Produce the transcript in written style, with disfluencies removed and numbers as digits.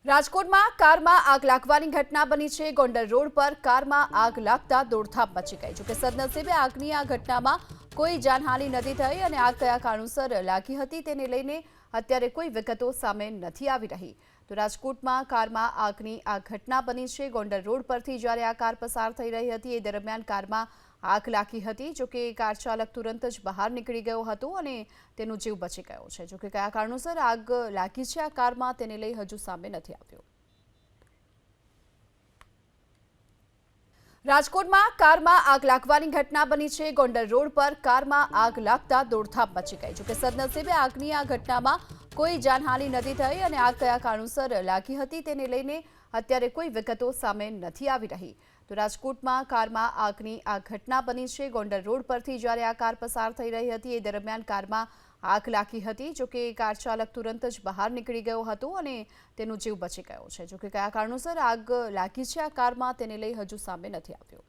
રાજકોટમાં કારમાં આગ લાગવાની ઘટના બની છે। ગોંડલ રોડ પર કારમાં આગ લાગતા દોડધામ મચી ગઈ। જોકે સદનસીબે આગની આ ઘટનામાં કોઈ જાનહાનિ નથી થઈ અને આગ કયા કારણોસર લાગી હતી તેને લઈને અત્યારે કોઈ વિગતો સામે નથી આવી રહી। તો રાજકોટમાં કારમાં આગની આ ઘટના બની છે। ગોંડલ રોડ પરથી જ્યારે આ કાર પસાર થઈ રહી હતી એ દરમિયાન કારમાં આગ લાગી હતી। જોકે કાર ચાલક તુરંત જ બહાર નીકળી ગયો હતો અને તેનો જીવ બચી ગયો છે। જોકે કયા કારણોસર આગ લાગી છે આ કારમાં તેને લઈ હજુ સામે નથી આવ્યું। રાજકોટમાં કારમાં આગ લાગવાની ઘટના બની છે। ગોંડલ રોડ પર કારમાં આગ લાગતા દોડધામ મચી ગઈ। જોકે સદનસીબે આગની આ ઘટનામાં કોઈ જાનહાનિ નથી થઈ અને આગ કયા કારણોસર લાગી હતી તેને લઈને અત્યારે કોઈ વિગતો સામે નથી આવી રહી। તો રાજકોટમાં કારમાં આગની આ ઘટના બની છે। ગોંડલ રોડ પરથી જ્યારે આ કાર પસાર થઈ રહી હતી એ દરમિયાન કારમાં આગ લાગી હતી। જોકે કાર ચાલક તુરંત જ બહાર નીકળી ગયો હતો અને તેનો જીવ બચી ગયો છે। જોકે કયા કારણોસર આગ લાગી છે આ કારમાં તેને લઈ હજુ સામે નથી આવ્યું।